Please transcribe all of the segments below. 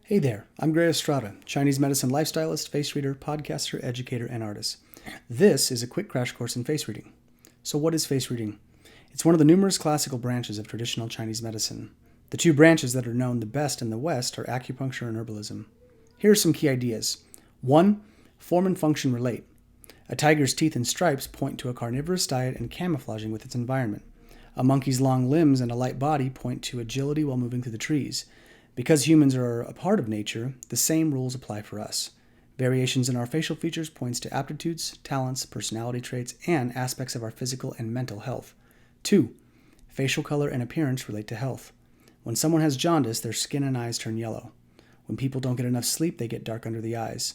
Hey there, I'm Gray Estrada, Chinese medicine lifestylist, face reader, podcaster, educator, and artist. This is a quick crash course in face reading. So what is face reading? It's one of the numerous classical branches of traditional Chinese medicine. The two branches that are known the best in the West are acupuncture and herbalism. Here are some key ideas. 1. Form and function relate. A tiger's teeth and stripes point to a carnivorous diet and camouflaging with its environment. A monkey's long limbs and a light body point to agility while moving through the trees. Because humans are a part of nature, the same rules apply for us. Variations in our facial features points to aptitudes, talents, personality traits, and aspects of our physical and mental health. 2. Facial color and appearance relate to health. When someone has jaundice, their skin and eyes turn yellow. When people don't get enough sleep, they get dark under the eyes.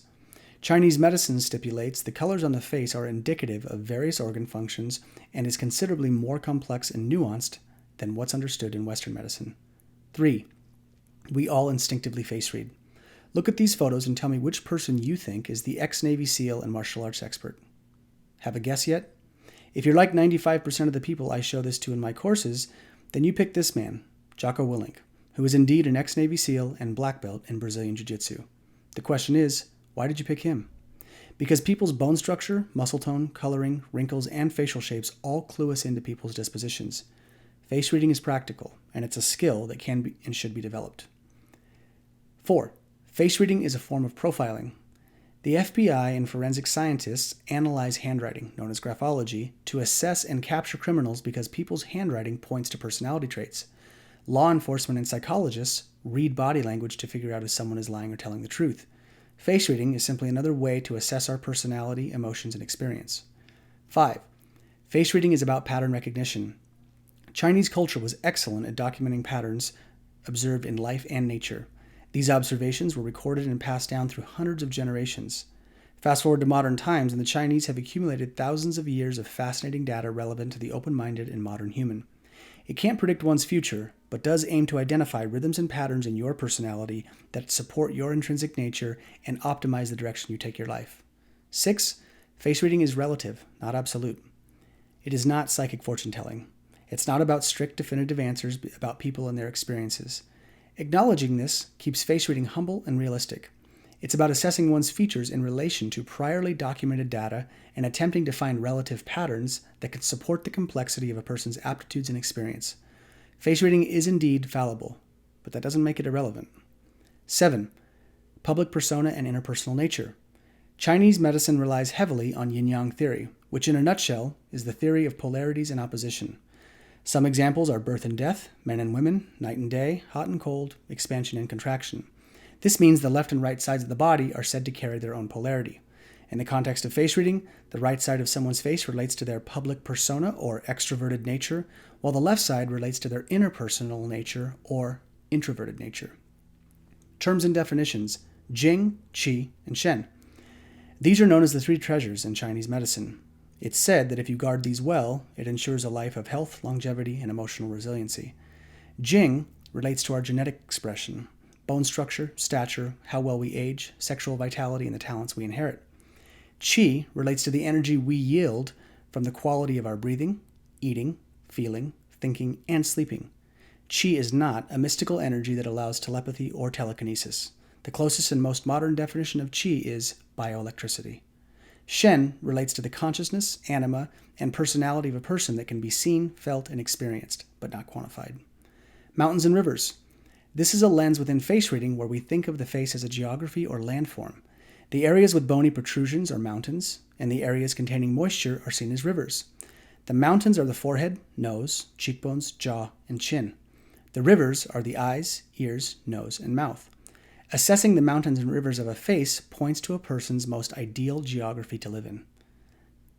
Chinese medicine stipulates the colors on the face are indicative of various organ functions and is considerably more complex and nuanced than what's understood in Western medicine. 3. We all instinctively face read. Look at these photos and tell me which person you think is the ex-Navy SEAL and martial arts expert. Have a guess yet? If you're like 95% of the people I show this to in my courses, then you pick this man, Jocko Willink, who is indeed an ex-Navy SEAL and black belt in Brazilian Jiu-Jitsu. The question is, why did you pick him? Because people's bone structure, muscle tone, coloring, wrinkles, and facial shapes all clue us into people's dispositions. Face reading is practical, and it's a skill that can be and should be developed. 4. Face reading is a form of profiling. The FBI and forensic scientists analyze handwriting, known as graphology, to assess and capture criminals because people's handwriting points to personality traits. Law enforcement and psychologists read body language to figure out if someone is lying or telling the truth. Face reading is simply another way to assess our personality, emotions, and experience. 5. Face reading is about pattern recognition. Chinese culture was excellent at documenting patterns observed in life and nature. These observations were recorded and passed down through hundreds of generations. Fast forward to modern times, and the Chinese have accumulated thousands of years of fascinating data relevant to the open-minded and modern human. It can't predict one's future, but does aim to identify rhythms and patterns in your personality that support your intrinsic nature and optimize the direction you take your life. 6. Face reading is relative, not absolute. It is not psychic fortune telling. It's not about strict definitive answers about people and their experiences. Acknowledging this keeps face reading humble and realistic. It's about assessing one's features in relation to priorly documented data and attempting to find relative patterns that can support the complexity of a person's aptitudes and experience. Face reading is indeed fallible, but that doesn't make it irrelevant. 7. Public persona and interpersonal nature. Chinese medicine relies heavily on yin-yang theory, which in a nutshell is the theory of polarities and opposition. Some examples are birth and death, men and women, night and day, hot and cold, expansion and contraction. This means the left and right sides of the body are said to carry their own polarity. In the context of face reading, the right side of someone's face relates to their public persona or extroverted nature, while the left side relates to their interpersonal nature or introverted nature. Terms and definitions: Jing, Qi, and Shen. These are known as the three treasures in Chinese medicine. It's said that if you guard these well, it ensures a life of health, longevity, and emotional resiliency. Jing relates to our genetic expression, bone structure, stature, how well we age, sexual vitality, and the talents we inherit. Qi relates to the energy we yield from the quality of our breathing, eating, feeling, thinking, and sleeping. Qi is not a mystical energy that allows telepathy or telekinesis. The closest and most modern definition of Qi is bioelectricity. Shen relates to the consciousness, anima, and personality of a person that can be seen, felt, and experienced, but not quantified. Mountains and rivers. This is a lens within face reading where we think of the face as a geography or landform. The areas with bony protrusions are mountains, and the areas containing moisture are seen as rivers. The mountains are the forehead, nose, cheekbones, jaw, and chin. The rivers are the eyes, ears, nose, and mouth. Assessing the mountains and rivers of a face points to a person's most ideal geography to live in.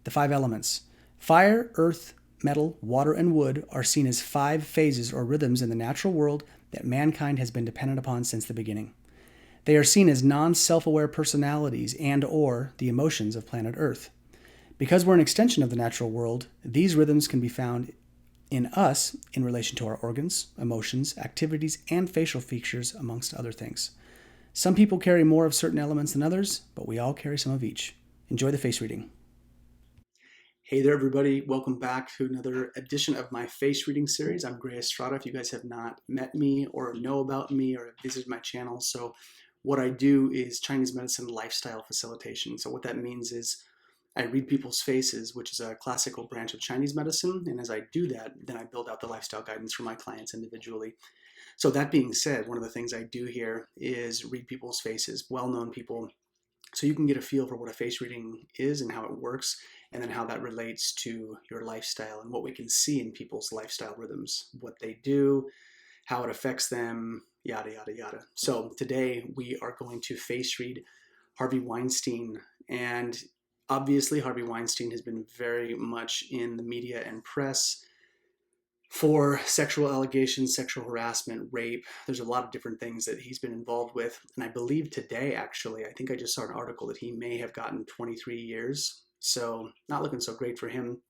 The 5 elements. Fire, earth, metal, water, and wood are seen as 5 phases or rhythms in the natural world that mankind has been dependent upon since the beginning. They are seen as non-self-aware personalities and/or the emotions of planet Earth. Because we're an extension of the natural world, these rhythms can be found in us in relation to our organs, emotions, activities, and facial features, amongst other things. Some people carry more of certain elements than others, but we all carry some of each. Enjoy the face reading. Hey there, everybody. Welcome back to another edition of my face reading series. I'm Gray Estrada. If you guys have not met me or know about me or have visited my channel, so what I do is Chinese medicine lifestyle facilitation. So what that means is I read people's faces, which is a classical branch of Chinese medicine. And as I do that, then I build out the lifestyle guidance for my clients individually. So that being said, one of the things I do here is read people's faces, well-known people, so you can get a feel for what a face reading is and how it works, and then how that relates to your lifestyle and what we can see in people's lifestyle rhythms, what they do, how it affects them, yada, yada, yada. So today we are going to face read Harvey Weinstein. And obviously Harvey Weinstein has been very much in the media and press for sexual allegations, sexual harassment, rape. There's a lot of different things that he's been involved with. And I believe today, actually, I think I just saw an article that he may have gotten 23 years. So not looking so great for him,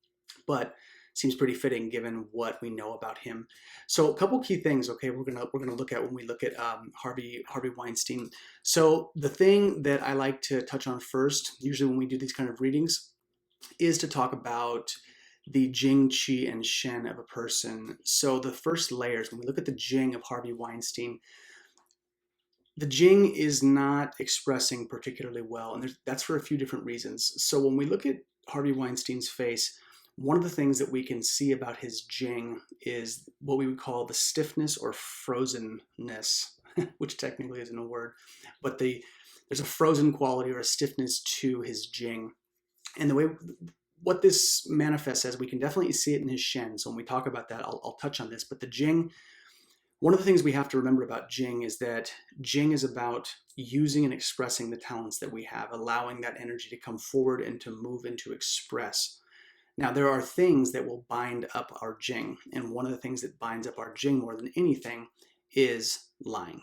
but seems pretty fitting given what we know about him. So a couple key things, okay, we're gonna look at when we look at Harvey Weinstein. So the thing that I like to touch on first, usually when we do these kind of readings, is to talk about the Jing, Qi, and Shen of a person. So the first layers, when we look at the Jing of Harvey Weinstein, the Jing is not expressing particularly well, and that's for a few different reasons. So when we look at Harvey Weinstein's face, one of the things that we can see about his Jing is what we would call the stiffness or frozenness, which technically isn't a word, but there's a frozen quality or a stiffness to his Jing. And the way what this manifests as, we can definitely see it in his Shen. So when we talk about that, I'll touch on this. But the Jing, one of the things we have to remember about Jing is that Jing is about using and expressing the talents that we have, allowing that energy to come forward and to move and to express. Now, there are things that will bind up our Jing. And one of the things that binds up our Jing more than anything is lying.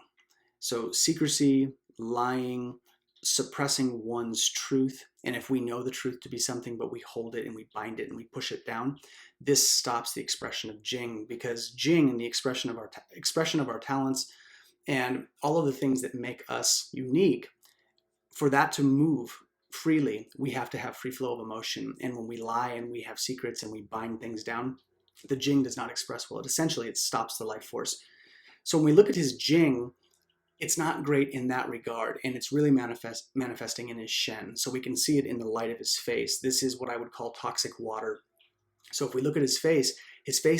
So secrecy, lying, suppressing one's truth. And if we know the truth to be something, but we hold it and we bind it and we push it down, this stops the expression of Jing, because Jing and the expression of our talents and all of the things that make us unique, for that to move freely, we have to have free flow of emotion. And when we lie and we have secrets and we bind things down, the Jing does not express well. It stops the life force. So when we look at his Jing, it's not great in that regard, and it's really manifesting in his Shen. So we can see it in the light of his face. This is what I would call toxic water. So if we look at his face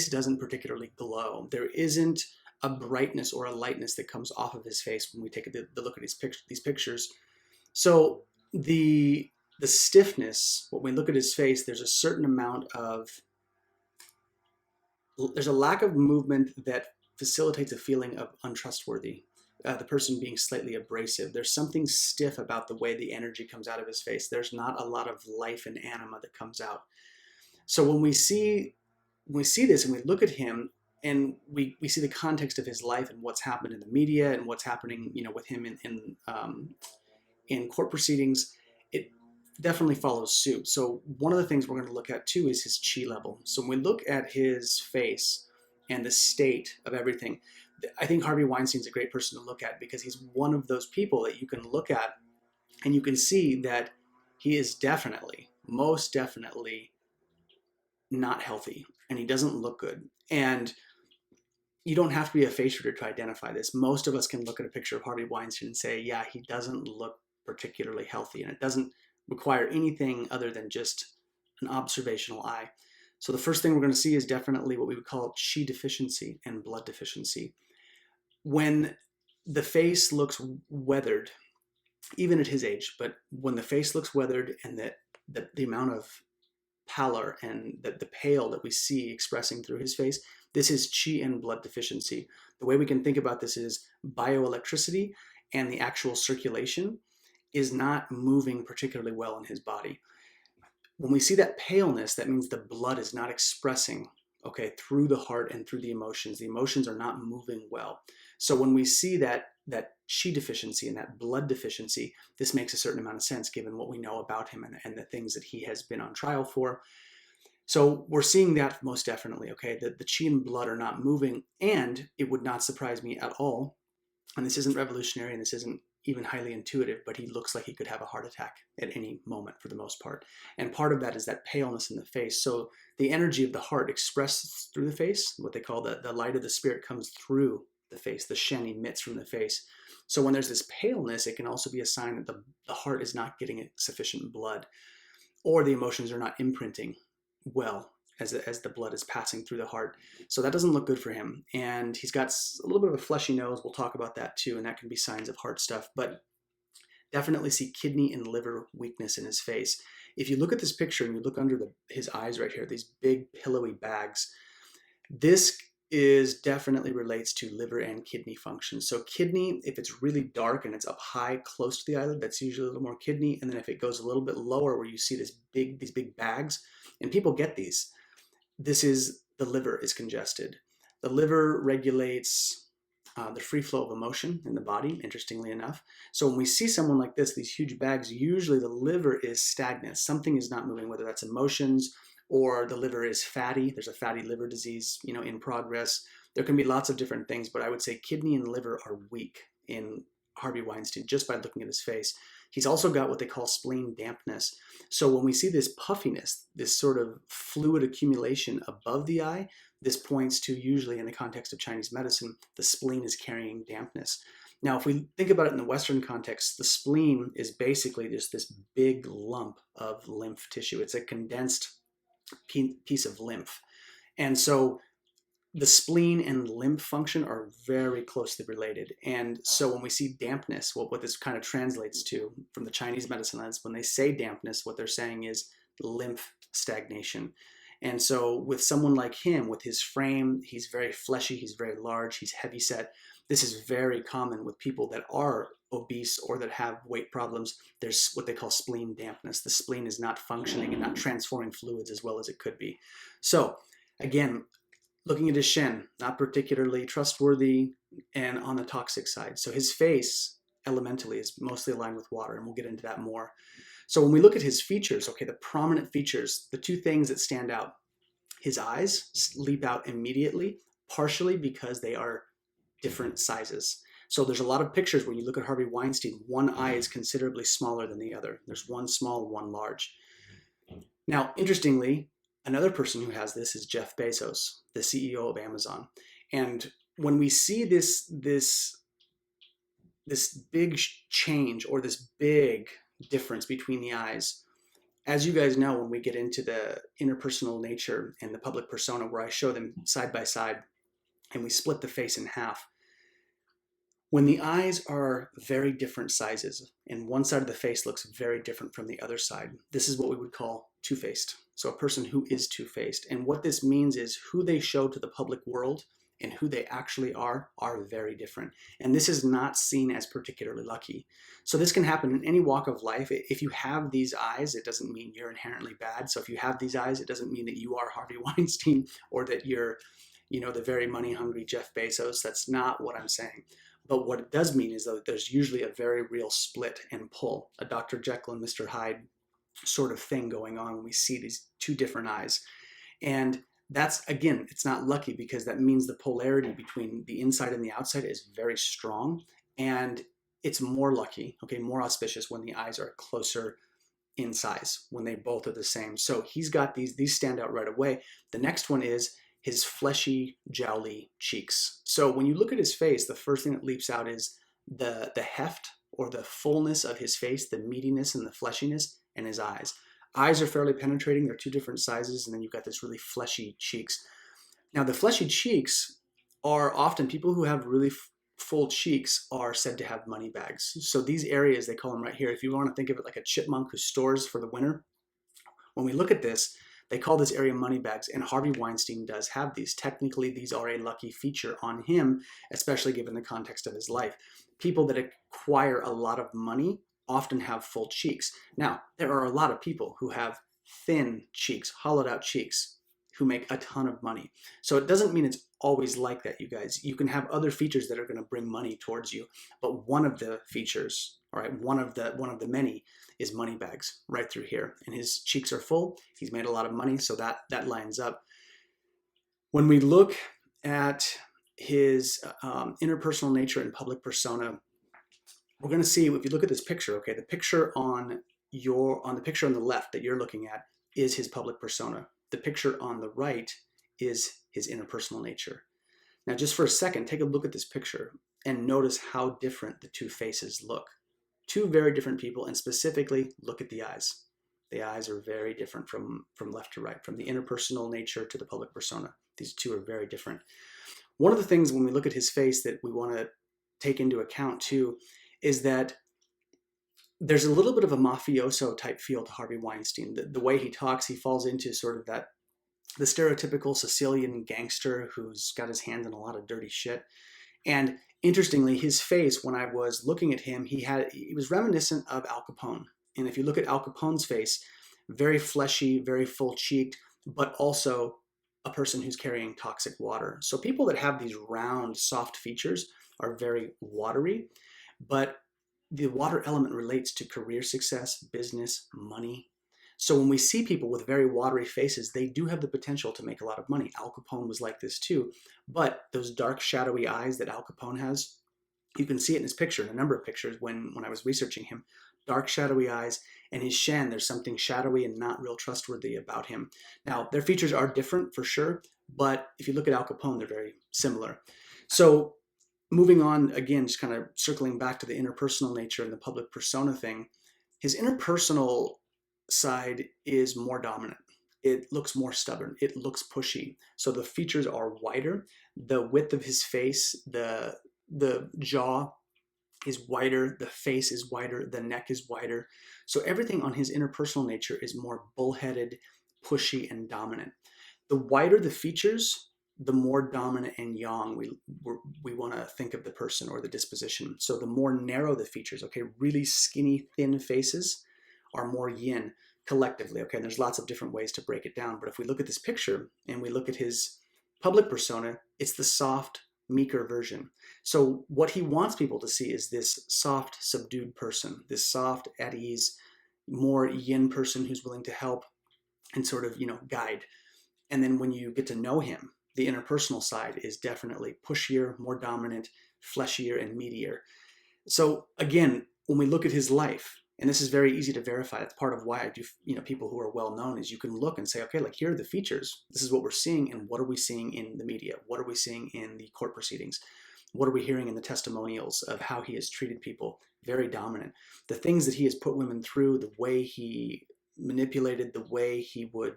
doesn't particularly glow. There isn't a brightness or a lightness that comes off of his face when we take a look at these pictures. So the stiffness, when we look at his face, there's a certain amount of, there's a lack of movement that facilitates a feeling of untrustworthy. The person being slightly abrasive. There's something stiff about the way the energy comes out of his face. There's not a lot of life and anima that comes out. So when we see this and we look at him and we see the context of his life and what's happened in the media and what's happening, with him in court proceedings, it definitely follows suit. So one of the things we're going to look at too is his Qi level. So when we look at his face and the state of everything, I think Harvey Weinstein's a great person to look at, because he's one of those people that you can look at and you can see that he is most definitely not healthy, and he doesn't look good. And you don't have to be a face reader to identify this. Most of us can look at a picture of Harvey Weinstein and say, yeah, he doesn't look particularly healthy, and it doesn't require anything other than just an observational eye. So the first thing we're going to see is definitely what we would call Qi deficiency and blood deficiency. When the face looks weathered, even at his age, but when the face looks weathered and the amount of pallor and the pale that we see expressing through his face, this is Qi and blood deficiency. The way we can think about this is bioelectricity and the actual circulation is not moving particularly well in his body. When we see that paleness, that means the blood is not expressing, through the heart and through the emotions. The emotions are not moving well. So when we see that Qi deficiency and that blood deficiency, this makes a certain amount of sense given what we know about him and the things that he has been on trial for. So we're seeing that most definitely, that the Qi and blood are not moving, and it would not surprise me at all, and this isn't revolutionary and this isn't even highly intuitive, but he looks like he could have a heart attack at any moment for the most part. And part of that is that paleness in the face. So the energy of the heart expresses through the face. What they call the light of the spirit comes through the face. The Shen emits from the face. So when there's this paleness, it can also be a sign that the heart is not getting sufficient blood, or the emotions are not imprinting well as the blood is passing through the heart. So that doesn't look good for him. And he's got a little bit of a fleshy nose. We'll talk about that too. And that can be signs of heart stuff, but definitely see kidney and liver weakness in his face. If you look at this picture and you look under his eyes right here, these big pillowy bags, this is definitely relates to liver and kidney function. So kidney, if it's really dark and it's up high close to the eyelid, that's usually a little more kidney. And then if it goes a little bit lower where you see these big bags, and people get these, this is the liver is congested. The liver regulates the free flow of emotion in the body, interestingly enough. So when we see someone like this, these huge bags, usually the liver is stagnant. Something is not moving, whether that's emotions or the liver is fatty. There's a fatty liver disease, in progress. There can be lots of different things, but I would say kidney and liver are weak in Harvey Weinstein just by looking at his face. He's also got what they call spleen dampness. So when we see this puffiness, this sort of fluid accumulation above the eye, this points to, usually in the context of Chinese medicine, the spleen is carrying dampness. Now, if we think about it in the Western context, the spleen is basically just this big lump of lymph tissue. It's a condensed piece of lymph. And so the spleen and lymph function are very closely related. And so when we see dampness, what this kind of translates to from the Chinese medicine lens, when they say dampness, what they're saying is lymph stagnation. And so with someone like him, with his frame, he's very fleshy, he's very large, he's heavy set. This is very common with people that are obese or that have weight problems. There's what they call spleen dampness. The spleen is not functioning and not transforming fluids as well as it could be. So again, looking at his Shen, not particularly trustworthy and on the toxic side. So his face elementally is mostly aligned with water, and we'll get into that more. So when we look at his features, okay, the prominent features, the two things that stand out, his eyes leap out immediately, partially because they are different sizes. So there's a lot of pictures when you look at Harvey Weinstein, one eye is considerably smaller than the other. There's one small, one large. Now, interestingly, another person who has this is Jeff Bezos, the CEO of Amazon. And when we see this big change or this big difference between the eyes, as you guys know, when we get into the interpersonal nature and the public persona, where I show them side by side and we split the face in half, when the eyes are very different sizes and one side of the face looks very different from the other side, this is what we would call two-faced. So a person who is two-faced. And what this means is who they show to the public world and who they actually are very different. And this is not seen as particularly lucky. So this can happen in any walk of life. If you have these eyes, it doesn't mean you're inherently bad. So if you have these eyes, it doesn't mean that you are Harvey Weinstein or that you're, the very money-hungry Jeff Bezos. That's not what I'm saying. But what it does mean is that there's usually a very real split and pull, a Dr. Jekyll and Mr. Hyde sort of thing going on when we see these two different eyes. And that's, again, it's not lucky because that means the polarity between the inside and the outside is very strong. And it's more lucky, okay, more auspicious when the eyes are closer in size, when they both are the same. So he's got these stand out right away. The next one is his fleshy, jowly cheeks. So when you look at his face, the first thing that leaps out is the heft or the fullness of his face, the meatiness and the fleshiness, and his eyes. Eyes are fairly penetrating. They're two different sizes, and then you've got this really fleshy cheeks. Now, the fleshy cheeks are often people who have really full cheeks are said to have money bags. So these areas, they call them right here. If you want to think of it like a chipmunk who stores for the winter, when we look at this, they call this area money bags, and Harvey Weinstein does have these. Technically, these are a lucky feature on him, especially given the context of his life. People that acquire a lot of money often have full cheeks. Now, there are a lot of people who have thin cheeks, hollowed out cheeks, who make a ton of money. So it doesn't mean it's always like that, you guys. You can have other features that are going to bring money towards you, but one of the features, all right, one of the many is money bags right through here. And his cheeks are full. He's made a lot of money, so that lines up. When we look at his interpersonal nature and public persona, we're going to see, if you look at this picture, okay, the picture on the picture on the left that you're looking at is his public persona. The picture on the right is his interpersonal nature. Now, just for a second, take a look at this picture and notice how different the two faces look. Two very different people, and specifically look at the eyes. The eyes are very different from left to right, from the interpersonal nature to the public persona. These two are very different. One of the things when we look at his face that we want to take into account too is that there's a little bit of a mafioso type feel to Harvey Weinstein. The way he talks, he falls into sort of the stereotypical Sicilian gangster who's got his hands in a lot of dirty shit. And interestingly, his face, when I was looking at him, he was reminiscent of Al Capone. And if you look at Al Capone's face, very fleshy, very full cheeked, but also a person who's carrying toxic water. So people that have these round, soft features are very watery, but the water element relates to career success, business, money. So when we see people with very watery faces, they do have the potential to make a lot of money. Al Capone was like this too. But those dark, shadowy eyes that Al Capone has, you can see it in his picture, in a number of pictures when I was researching him. Dark, shadowy eyes, and his shen, there's something shadowy and not real trustworthy about him. Now, their features are different for sure, but if you look at Al Capone, they're very similar. So moving on, again, just kind of circling back to the interpersonal nature and the public persona thing, his interpersonal side is more dominant. It looks more stubborn. It looks pushy. So the features are wider. The width of his face, the jaw is wider, the face is wider, the neck is wider. So everything on his interpersonal nature is more bullheaded, pushy, and dominant. The wider the features, the more dominant and yang we want to think of the person or the disposition. So the more narrow the features, okay, really skinny, thin faces are more yin collectively, okay? And there's lots of different ways to break it down. But if we look at this picture and we look at his public persona, it's the soft, meeker version. So what he wants people to see is this soft, subdued person, this soft, at ease, more yin person who's willing to help and sort of, guide. And then when you get to know him, the interpersonal side is definitely pushier, more dominant, fleshier, and meatier. So again, when we look at his life, and this is very easy to verify, that's part of why I do, people who are well known, is you can look and say, okay, like here are the features. This is what we're seeing, and what are we seeing in the media? What are we seeing in the court proceedings? What are we hearing in the testimonials of how he has treated people? Very dominant. The things that he has put women through, the way he manipulated, the way he would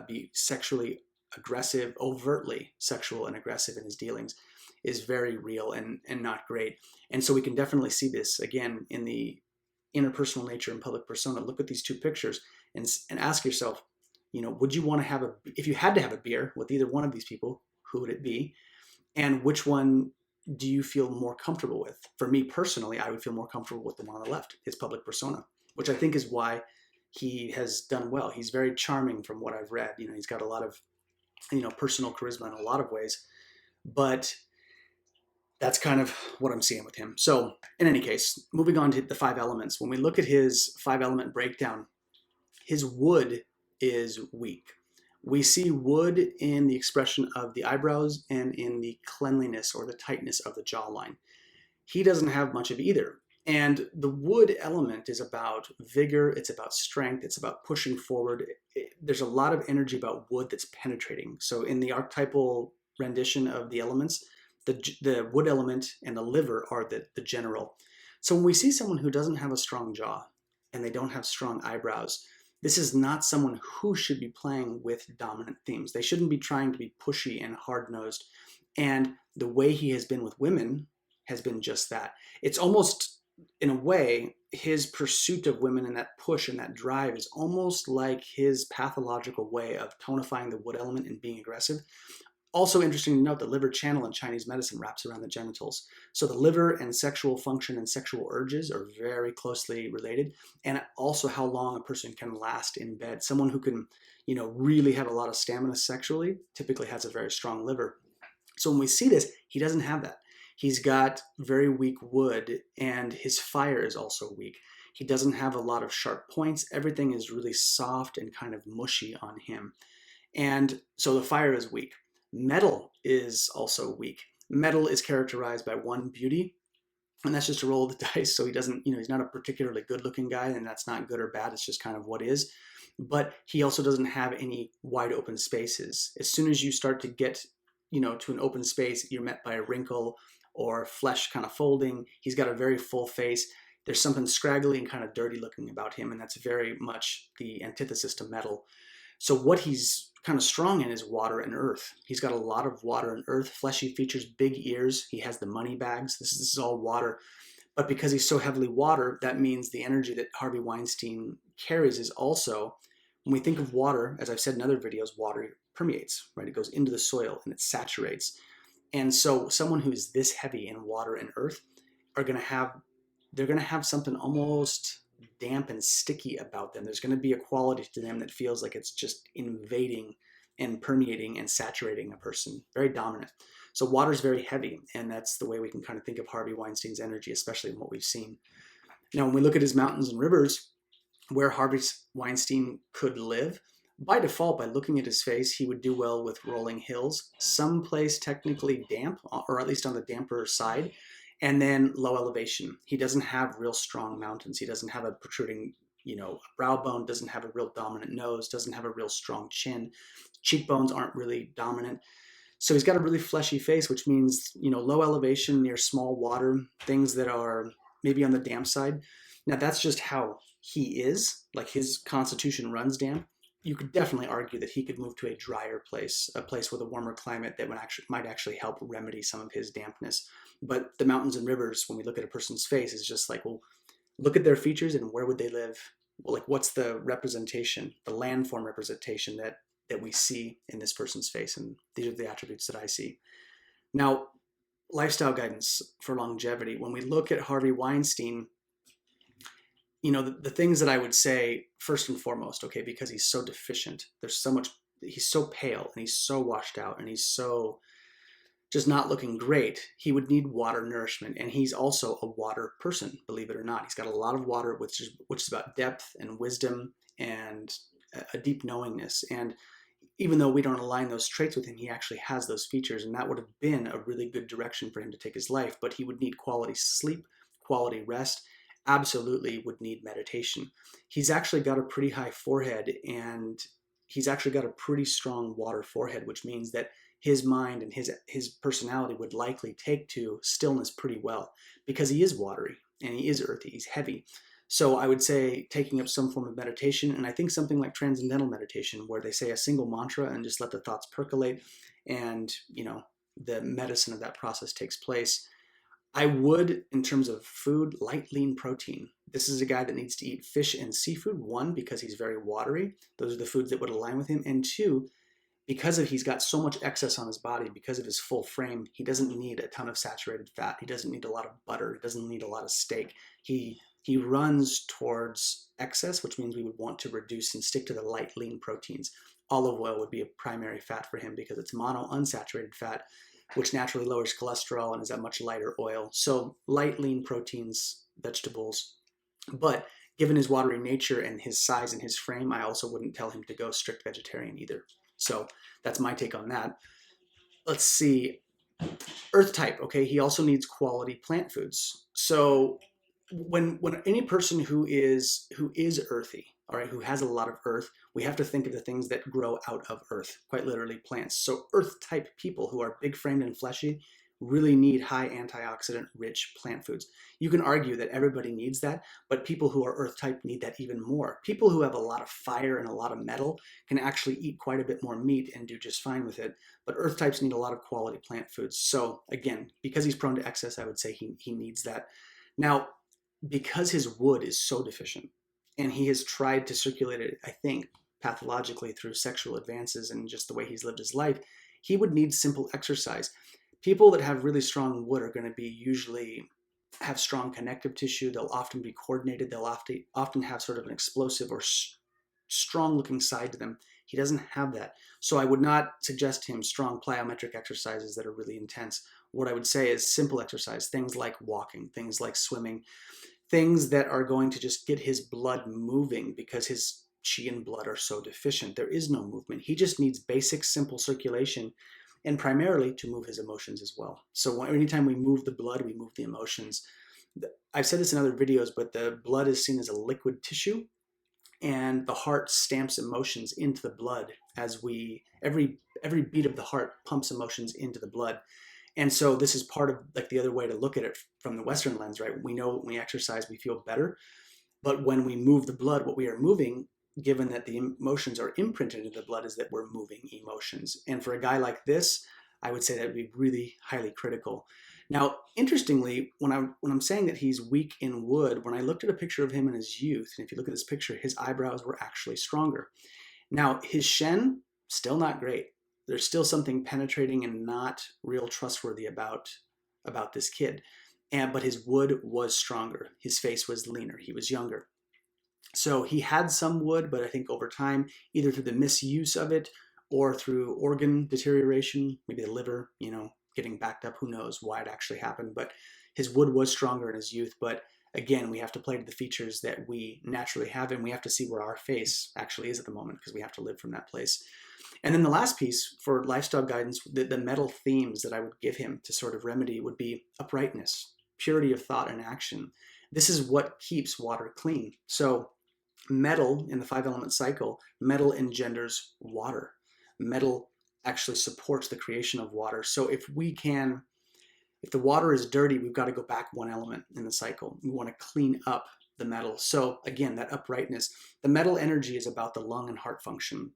be sexually aggressive, overtly sexual and aggressive in his dealings, is very real and not great. And so we can definitely see this again in the interpersonal nature and public persona. Look at these two pictures and ask yourself, would you want to if you had to have a beer with either one of these people, who would it be? And which one do you feel more comfortable with? For me personally, I would feel more comfortable with the one on the left, his public persona, which I think is why he has done well. He's very charming from what I've read. He's got a lot of, personal charisma in a lot of ways, but that's kind of what I'm seeing with him. So in any case, moving on to the 5 elements. When we look at his 5-element breakdown, his wood is weak. We see wood in the expression of the eyebrows and in the cleanliness or the tightness of the jawline. He doesn't have much of either. And the wood element is about vigor, it's about strength, it's about pushing forward. There's a lot of energy about wood that's penetrating. So in the archetypal rendition of the elements, the wood element and the liver are the general. So when we see someone who doesn't have a strong jaw and they don't have strong eyebrows, this is not someone who should be playing with dominant themes. They shouldn't be trying to be pushy and hard-nosed. And the way he has been with women has been just that. It's almost, in a way, his pursuit of women and that push and that drive is almost like his pathological way of tonifying the wood element and being aggressive. Also interesting to note, the liver channel in Chinese medicine wraps around the genitals. So the liver and sexual function and sexual urges are very closely related. And also how long a person can last in bed. Someone who can, really have a lot of stamina sexually typically has a very strong liver. So when we see this, he doesn't have that. He's got very weak wood, and his fire is also weak. He doesn't have a lot of sharp points. Everything is really soft and kind of mushy on him. And so the fire is weak. Metal is also weak. Metal is characterized by, 1, beauty, And that's just a roll of the dice. So he doesn't, he's not a particularly good looking guy, and that's not good or bad. It's just kind of what is. But he also doesn't have any wide open spaces. As soon as you start to get, to an open space, you're met by a wrinkle or flesh kind of folding. He's got a very full face. There's something scraggly and kind of dirty looking about him, and that's very much the antithesis to metal. So what he's kind of strong in is water and earth. He's got a lot of water and earth, fleshy features, big ears. He has the money bags. This is all water. But because he's so heavily water, that means the energy that Harvey Weinstein carries is also, when we think of water, as I've said in other videos, water permeates, right? It goes into the soil and it saturates. And so someone who's this heavy in water and earth they're going to have something almost damp and sticky about them. There's going to be a quality to them that feels like it's just invading and permeating and saturating a person. Very dominant. So water is very heavy, and that's the way we can kind of think of Harvey Weinstein's energy, especially in what we've seen. Now, when we look at his mountains and rivers, where Harvey Weinstein could live, by default, by looking at his face, he would do well with rolling hills, someplace technically damp, or at least on the damper side, and then low elevation. He doesn't have real strong mountains. He doesn't have a protruding, brow bone, doesn't have a real dominant nose, doesn't have a real strong chin. Cheekbones aren't really dominant. So he's got a really fleshy face, which means, low elevation near small water, things that are maybe on the damp side. Now, that's just how he is. Like, his constitution runs damp. You could definitely argue that he could move to a drier place, a place with a warmer climate that might actually help remedy some of his dampness. But the mountains and rivers, when we look at a person's face, is just like, well, look at their features and where would they live? Well, like, what's the representation, the landform representation that we see in this person's face? And these are the attributes that I see. Now, lifestyle guidance for longevity. When we look at Harvey Weinstein, the things that I would say first and foremost, okay, because he's so deficient, he's so pale and he's so washed out and he's so just not looking great, he would need water nourishment. And he's also a water person, believe it or not. He's got a lot of water, which is about depth and wisdom and a deep knowingness. And even though we don't align those traits with him, he actually has those features, and that would have been a really good direction for him to take his life. But he would need quality sleep, quality rest, absolutely would need meditation. He's actually got a pretty high forehead, and he's actually got a pretty strong water forehead, which means that his mind and his personality would likely take to stillness pretty well, because he is watery and he is earthy, he's heavy. So I would say taking up some form of meditation, and I think something like transcendental meditation, where they say a single mantra and just let the thoughts percolate, and the medicine of that process takes place. I would, in terms of food, light, lean protein. This is a guy that needs to eat fish and seafood. One, because he's very watery. Those are the foods that would align with him. And two, because he's got so much excess on his body, because of his full frame, he doesn't need a ton of saturated fat. He doesn't need a lot of butter. He doesn't need a lot of steak. He runs towards excess, which means we would want to reduce and stick to the light, lean proteins. Olive oil would be a primary fat for him because it's monounsaturated fat, which naturally lowers cholesterol and is a much lighter oil. So light, lean proteins, vegetables. But given his watery nature and his size and his frame, I also wouldn't tell him to go strict vegetarian either. So that's my take on that. Let's see. Earth type, okay, he also needs quality plant foods. So when any person who is earthy, all right, who has a lot of earth, we have to think of the things that grow out of earth, quite literally plants. So earth type people who are big framed and fleshy really need high antioxidant rich plant foods. You can argue that everybody needs that, but people who are earth type need that even more. People who have a lot of fire and a lot of metal can actually eat quite a bit more meat and do just fine with it. But earth types need a lot of quality plant foods. So again, because he's prone to excess, I would say he needs that. Now, because his wood is so deficient, and he has tried to circulate it, I think, pathologically through sexual advances and just the way he's lived his life, he would need simple exercise. People that have really strong wood are going to be usually have strong connective tissue. They'll often be coordinated. They'll often have sort of an explosive or strong looking side to them. He doesn't have that. So I would not suggest him strong plyometric exercises that are really intense. What I would say is simple exercise, things like walking, things like swimming, things that are going to just get his blood moving, because his chi and blood are so deficient. There is no movement. He just needs basic, simple circulation, and primarily to move his emotions as well. So anytime we move the blood, we move the emotions. I've said this in other videos, but the blood is seen as a liquid tissue, and the heart stamps emotions into the blood as every beat of the heart pumps emotions into the blood. And so this is part of like the other way to look at it from the Western lens, right? We know when we exercise, we feel better. But when we move the blood, what we are moving, given that the emotions are imprinted into the blood, is that we're moving emotions. And for a guy like this, I would say that would be really highly critical. Now, interestingly, when I'm saying that he's weak in wood, when I looked at a picture of him in his youth, and if you look at this picture, his eyebrows were actually stronger. Now, his Shen, still not great. There's still something penetrating and not real trustworthy about this kid. But his wood was stronger. His face was leaner. He was younger. So he had some wood, but I think over time, either through the misuse of it or through organ deterioration, maybe the liver, getting backed up, who knows why it actually happened. But his wood was stronger in his youth. But again, we have to play to the features that we naturally have, and we have to see where our face actually is at the moment, because we have to live from that place. And then the last piece for lifestyle guidance, the metal themes that I would give him to sort of remedy would be uprightness, purity of thought and action. This is what keeps water clean. So metal in the 5-element cycle, metal engenders water. Metal actually supports the creation of water. So if the water is dirty, we've got to go back one element in the cycle. We want to clean up the metal. So again, that uprightness, the metal energy is about the lung and heart function.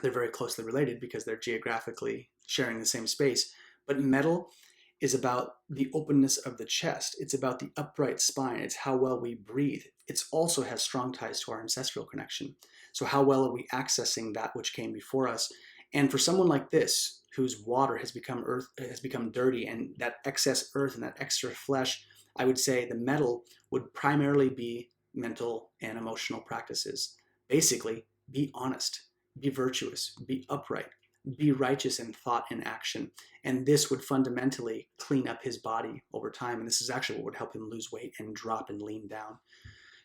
They're very closely related because they're geographically sharing the same space. But metal is about the openness of the chest. It's about the upright spine. It's how well we breathe. It also has strong ties to our ancestral connection. So how well are we accessing that which came before us? And for someone like this, whose water has become dirty, and that excess earth and that extra flesh, I would say the metal would primarily be mental and emotional practices. Basically, be honest, be virtuous, be upright, be righteous in thought and action. And this would fundamentally clean up his body over time. And this is actually what would help him lose weight and drop and lean down.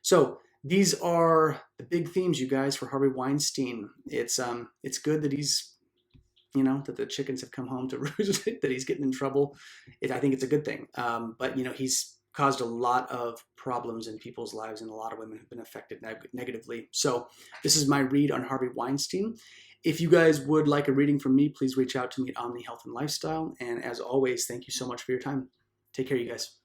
So these are the big themes, you guys, for Harvey Weinstein. It's good that he's, that the chickens have come home to roost, that he's getting in trouble. I think it's a good thing. But he's caused a lot of problems in people's lives, and a lot of women have been affected negatively. So this is my read on Harvey Weinstein. If you guys would like a reading from me, please reach out to me at Omni Health and Lifestyle. And as always, thank you so much for your time. Take care, you guys.